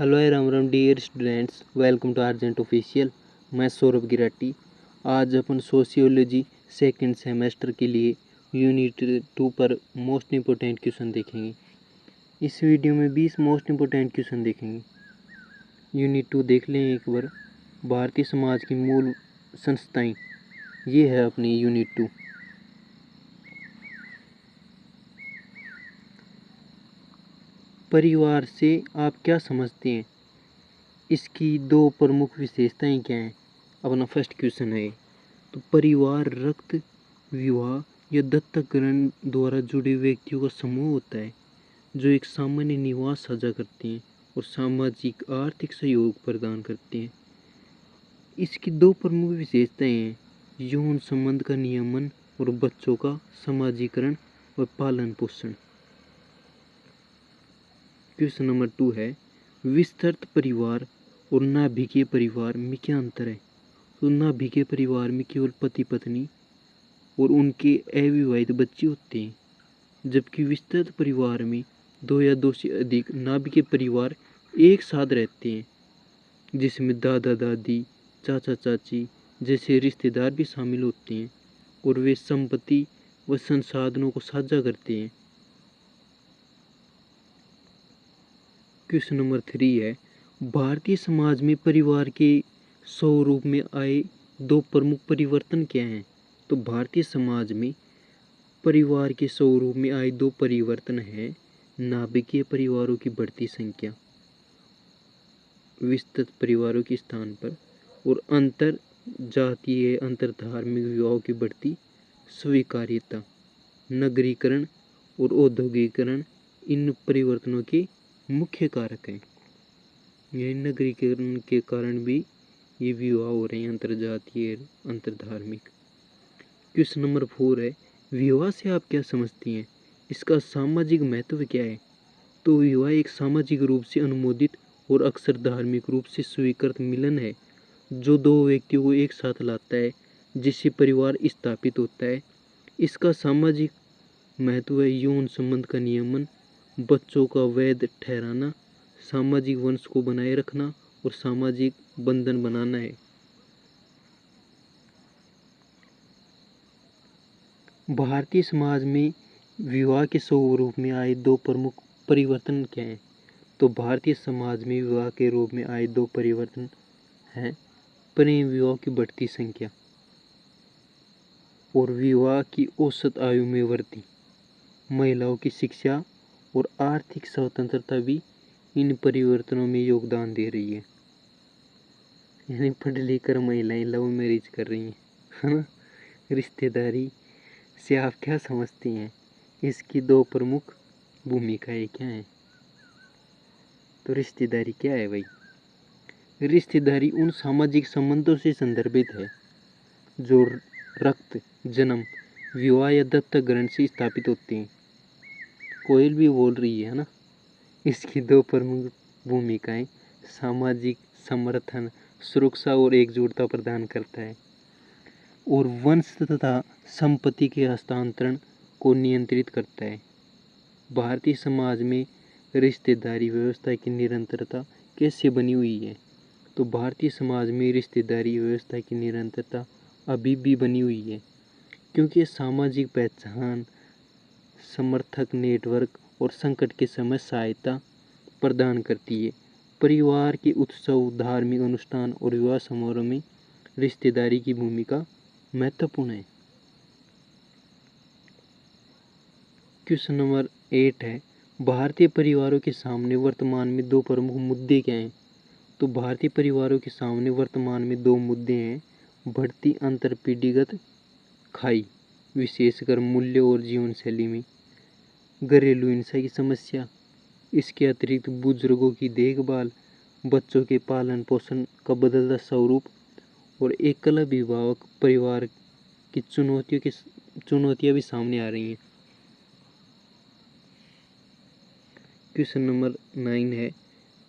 Hello Ram Ram dear students, welcome to urgent official. मैं सौरभ गिराटी। आज अपन sociology second semester के लिए यूनिट 2 पर मोस्ट इम्पोर्टेंट क्वेश्चन देखेंगे। इस वीडियो में 20 मोस्ट इम्पोर्टेंट क्वेश्चन देखेंगे। यूनिट 2 देख लें एक बार। भारतीय समाज की मूल संस्थाएं, ये है अपनी यूनिट 2। परिवार से आप क्या समझते हैं? इसकी दो प्रमुख विशेषताएं क्या हैं? अपना फर्स्ट क्वेश्चन है। तो परिवार रक्त, विवाह या दत्तक ग्रहण द्वारा जुड़े व्यक्तियों का समूह होता है जो एक सामान्य निवास साझा करते हैं और सामाजिक आर्थिक सहयोग प्रदान करते हैं। इसकी दो प्रमुख विशेषताएं हैं: यौन संबंध का नियमन और बच्चों का समाजीकरण और पालन पोषण। क्वेश्चन नंबर 2 है, विस्तृत परिवार और नाभिकीय परिवार में क्या अंतर है? तो नाभिकीय परिवार में केवल पति पत्नी और उनके अविवाहित बच्चे होते हैं, जबकि विस्तृत परिवार में 2 या 2 से अधिक नाभिकीय परिवार एक साथ रहते हैं, जिसमें दादा दादी, चाचा चाची जैसे रिश्तेदार भी शामिल होते हैं और वे संपत्ति व संसाधनों को साझा करते हैं। क्वेश्चन नंबर 3 है, भारतीय समाज में परिवार के स्वरूप में आए दो प्रमुख परिवर्तन क्या हैं? तो भारतीय समाज में परिवार के स्वरूप में आए दो परिवर्तन हैं: नाभिकीय परिवारों की बढ़ती संख्या विस्तृत परिवारों के स्थान पर, और अंतर जातीय अंतर धार्मिक विवाहों की बढ़ती स्वीकार्यता। नगरीकरण और औद्योगिकरण इन परिवर्तनों के मुख्य कारक हैं। यह नगरीकरण के कारण भी ये विवाह हो रहे हैं, अंतर जातीय अंतर धार्मिक। क्वेश्चन नंबर 4 है, विवाह से आप क्या समझती हैं? इसका सामाजिक महत्व क्या है? तो विवाह एक सामाजिक रूप से अनुमोदित और अक्सर धार्मिक रूप से स्वीकृत मिलन है जो दो व्यक्तियों को एक साथ लाता है, जिससे परिवार स्थापित होता है। इसका सामाजिक महत्व है यौन संबंध का नियमन, बच्चों का वैध ठहराना, सामाजिक वंश को बनाए रखना और सामाजिक बंधन बनाना है। भारतीय समाज में विवाह के स्वरूप में आए दो प्रमुख परिवर्तन क्या हैं? तो भारतीय समाज में विवाह के रूप में आए दो परिवर्तन हैं: प्रेम विवाह की बढ़ती संख्या और विवाह की औसत आयु में वृद्धि। महिलाओं की शिक्षा और आर्थिक स्वतंत्रता भी इन परिवर्तनों में योगदान दे रही है। यानी पढ़ लिख कर महिलाएं लव मैरिज कर रही हैं, है ना। रिश्तेदारी से आप क्या समझती हैं? इसकी दो प्रमुख भूमिकाएं क्या हैं? तो रिश्तेदारी क्या है भाई? रिश्तेदारी उन सामाजिक संबंधों से संदर्भित है जो रक्त, जन्म, विवाह या दत्तक ग्रहण से स्थापित होते हैं। कोयल भी बोल रही है ना। इसकी दो प्रमुख भूमिकाएं सामाजिक समर्थन, सुरक्षा और एकजुटता प्रदान करता है, और वंश तथा संपत्ति के हस्तांतरण को नियंत्रित करता है। भारतीय समाज में रिश्तेदारी व्यवस्था की निरंतरता कैसे बनी हुई है? तो भारतीय समाज में रिश्तेदारी व्यवस्था की निरंतरता अभी भी बनी हुई है, क्योंकि सामाजिक पहचान, समर्थक नेटवर्क और संकट के समय सहायता प्रदान करती है। परिवार के उत्सव, धार्मिक अनुष्ठान और विवाह समारोह में रिश्तेदारी की भूमिका महत्वपूर्ण है। क्वेश्चन नंबर 8 है, भारतीय परिवारों के सामने वर्तमान में दो प्रमुख मुद्दे क्या हैं? तो भारतीय परिवारों के सामने वर्तमान में दो मुद्दे हैं: बढ़ती अंतरपीढ़ीगत खाई, विशेषकर मूल्य और जीवन शैली में, घरेलू हिंसा की समस्या, इसके अतिरिक्त बुजुर्गों की देखभाल, बच्चों के पालन पोषण का बदलता स्वरूप, और एकल विवाहक परिवार की चुनौतियां भी सामने आ रही हैं। क्वेश्चन नंबर 9 है,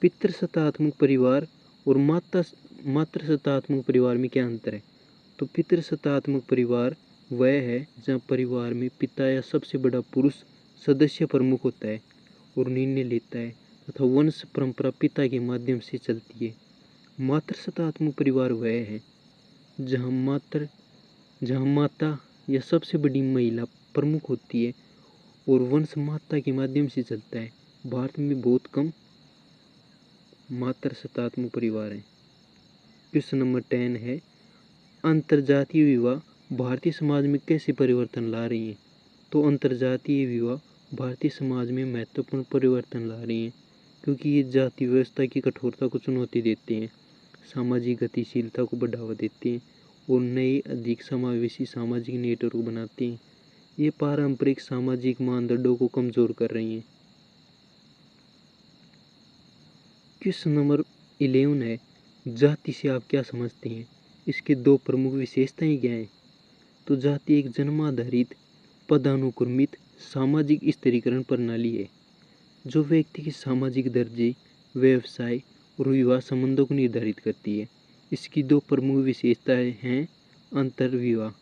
पितृसत्तात्मक परिवार और मातृसत्तात्मक परिवार में क्या अंतर है? तो पितृसत्तात्मक परिवार वह है जहाँ परिवार में पिता या सबसे बड़ा पुरुष सदस्य प्रमुख होता है और निर्णय लेता है तथा वंश परंपरा पिता के माध्यम से चलती है। मातृसत्तात्मक परिवार वह है जहाँ माता या सबसे बड़ी महिला प्रमुख होती है और वंश माता के माध्यम से चलता है। भारत में बहुत कम मातृसत्तात्मक परिवार हैं। क्वेश्चन नंबर 10 है, अंतरजातीय विवाह भारतीय समाज में कैसे परिवर्तन ला रही हैं? तो अंतरजातीय विवाह भारतीय समाज में महत्वपूर्ण परिवर्तन ला रही हैं, क्योंकि ये जाति व्यवस्था की कठोरता को चुनौती देते हैं, सामाजिक गतिशीलता को बढ़ावा देते हैं और नए अधिक समावेशी सामाजिक नेटवर्क बनाते हैं। ये पारंपरिक सामाजिक मानदंडों को कमजोर कर रही हैं। क्वेश्चन नंबर 11 है, जाति से आप क्या समझते हैं? इसके दो प्रमुख विशेषताएं क्या हैं? तो जाति एक जन्माधारित पदानुक्रमित सामाजिक स्थिरीकरण प्रणाली है जो व्यक्ति के सामाजिक दर्जे, व्यवसाय और विवाह संबंधों को निर्धारित करती है। इसकी दो प्रमुख विशेषताएं हैं अंतर्विवाह,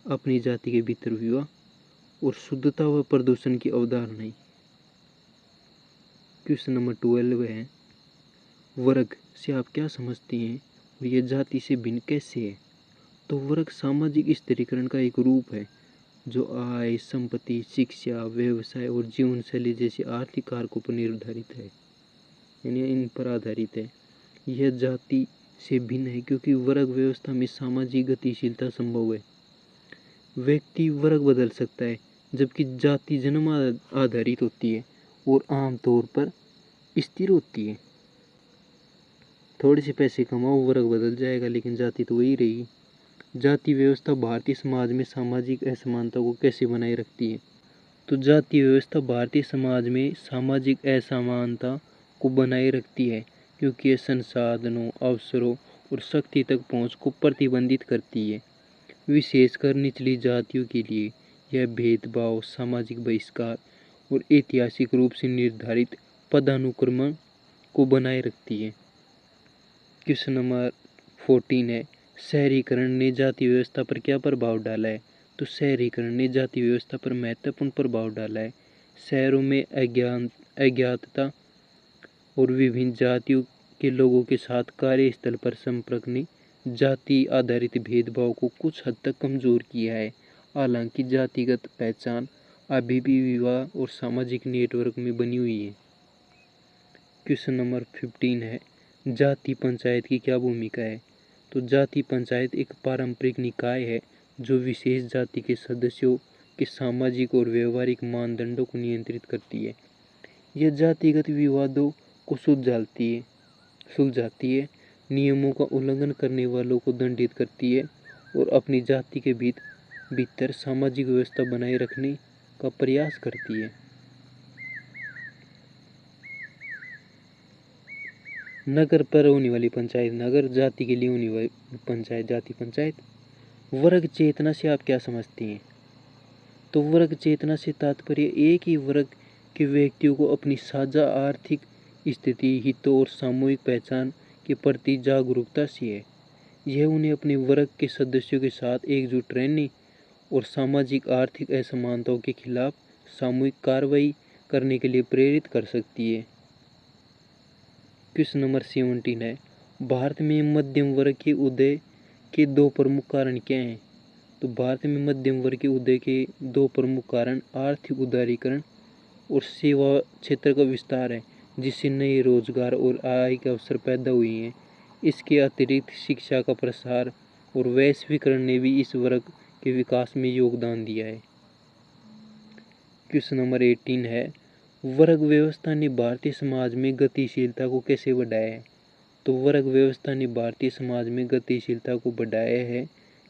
अपनी जाति के भीतर विवाह, और शुद्धता व प्रदूषण की अवधारणाएं। क्वेश्चन नंबर 12 है, वर्ग से आप क्या समझते हैं और यह जाति से भिन्न कैसे है? तो वर्ग सामाजिक स्थिरीकरण का एक रूप है जो आय, संपत्ति, शिक्षा, व्यवसाय और जीवन शैली जैसे आर्थिक कारकों पर निर्धारित है, यानी इन पर आधारित है। यह जाति से भिन्न है क्योंकि वर्ग व्यवस्था में सामाजिक गतिशीलता संभव है। व्यक्ति वर्ग बदल सकता है, जबकि जाति जन्म आधारित होती है और आमतौर पर स्थिर होती है। थोड़े से पैसे कमाओ, वर्ग बदल जाएगा, लेकिन जाति तो वही रहेगी। जाति व्यवस्था भारतीय समाज में सामाजिक असमानता को कैसे बनाए रखती है? तो जाति व्यवस्था भारतीय समाज में सामाजिक असमानता को बनाए रखती है क्योंकि यह संसाधनों, अवसरों और शक्ति तक पहुंच को प्रतिबंधित करती है। विशेषकर निचली जातियों के लिए यह भेदभाव, सामाजिक बहिष्कार और ऐतिहासिक रूप से निर्धारित पदानुक्रम को बनाए रखती है। क्वेश्चन नंबर 14 है, शहरीकरण ने जाति व्यवस्था पर क्या प्रभाव डाला है? तो शहरीकरण ने जाति व्यवस्था पर महत्वपूर्ण प्रभाव डाला है। शहरों में अज्ञातता और विभिन्न जातियों के लोगों के साथ कार्यस्थल पर संपर्क ने जाति आधारित भेदभाव को कुछ हद तक कमजोर किया है। हालांकि जातिगत पहचान अभी भी विवाह और सामाजिक नेटवर्क में बनी हुई है। क्वेश्चन नंबर 15 है, जाति पंचायत की क्या भूमिका है? तो जाति पंचायत एक पारंपरिक निकाय है जो विशेष जाति के सदस्यों के सामाजिक और व्यवहारिक मानदंडों को नियंत्रित करती है। यह जातिगत विवादों को सुलझाती है, नियमों का उल्लंघन करने वालों को दंडित करती है और अपनी जाति के भीतर सामाजिक व्यवस्था बनाए रखने का प्रयास करती है। नगर पर होने वाली पंचायत, नगर जाति के लिए होने वाली पंचायत जाति पंचायत। वर्ग चेतना से आप क्या समझती हैं? तो वर्ग चेतना से तात्पर्य एक ही वर्ग के व्यक्तियों को अपनी साझा आर्थिक स्थिति, हितों और सामूहिक पहचान के प्रति जागरूकता से है। यह उन्हें अपने वर्ग के सदस्यों के साथ एकजुट रहने और सामाजिक आर्थिक असमानताओं के खिलाफ सामूहिक कार्रवाई करने के लिए प्रेरित कर सकती है। क्वेश्चन नंबर 17 है, भारत में मध्यम वर्ग के उदय के दो प्रमुख कारण क्या हैं? तो भारत में मध्यम वर्ग के उदय के दो प्रमुख कारण आर्थिक उदारीकरण और सेवा क्षेत्र का विस्तार है, जिससे नए रोजगार और आय के अवसर पैदा हुए हैं। इसके अतिरिक्त शिक्षा का प्रसार और वैश्वीकरण ने भी इस वर्ग के विकास में योगदान दिया है। क्वेश्चन नंबर 18 है, वर्ग व्यवस्था ने भारतीय समाज में गतिशीलता को कैसे बढ़ाया है? तो वर्ग व्यवस्था ने भारतीय समाज में गतिशीलता को बढ़ाया है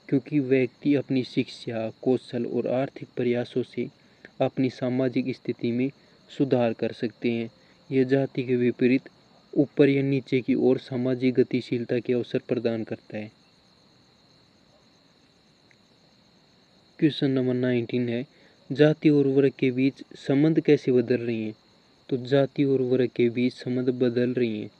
क्योंकि व्यक्ति अपनी शिक्षा, कौशल और आर्थिक प्रयासों से अपनी सामाजिक स्थिति में सुधार कर सकते हैं। यह जाति के विपरीत ऊपर या नीचे की ओर सामाजिक गतिशीलता के अवसर प्रदान करता है। क्वेश्चन नंबर 19 है, जाति और वर्ग के बीच संबंध कैसे बदल रही हैं? तो जाति और वर्ग के बीच संबंध बदल रही हैं।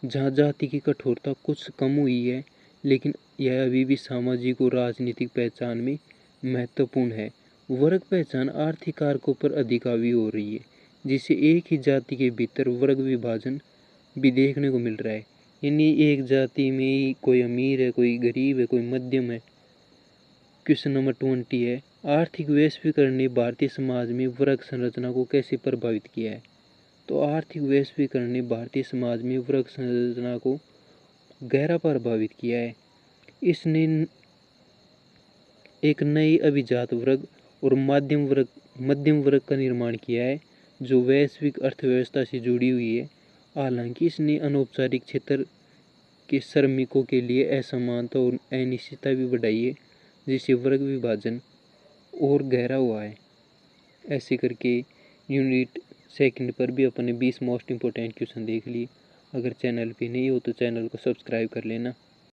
जहाँ जाति की कठोरता कुछ कम हुई है, लेकिन यह अभी भी सामाजिक और राजनीतिक पहचान में महत्वपूर्ण है। वर्ग पहचान आर्थिक कारकों पर अधिक हावी हो रही है, जिससे एक ही जाति के भीतर वर्ग विभाजन भी देखने को मिल रहा है। यानी एक जाति में ही कोई अमीर है, कोई गरीब है, कोई मध्यम है। क्वेश्चन नंबर 20 है, आर्थिक वैश्वीकरण ने भारतीय समाज में वर्ग संरचना को कैसे प्रभावित किया है? तो आर्थिक वैश्वीकरण ने भारतीय समाज में वर्ग संरचना को गहरा प्रभावित किया है। इसने एक नए अभिजात वर्ग और मध्यम वर्ग का निर्माण किया है, जो वैश्विक अर्थव्यवस्था से जुड़ी हुई है। हालांकि इसने अनौपचारिक क्षेत्र के श्रमिकों के लिए असमानता और अनिश्चितता भी बढ़ाई है, जिससे वर्ग विभाजन और गहरा हुआ है। ऐसे करके यूनिट सेकंड पर भी अपने 20 मोस्ट इम्पोर्टेंट क्वेश्चन देख लिए। अगर चैनल पे नहीं हो तो चैनल को सब्सक्राइब कर लेना।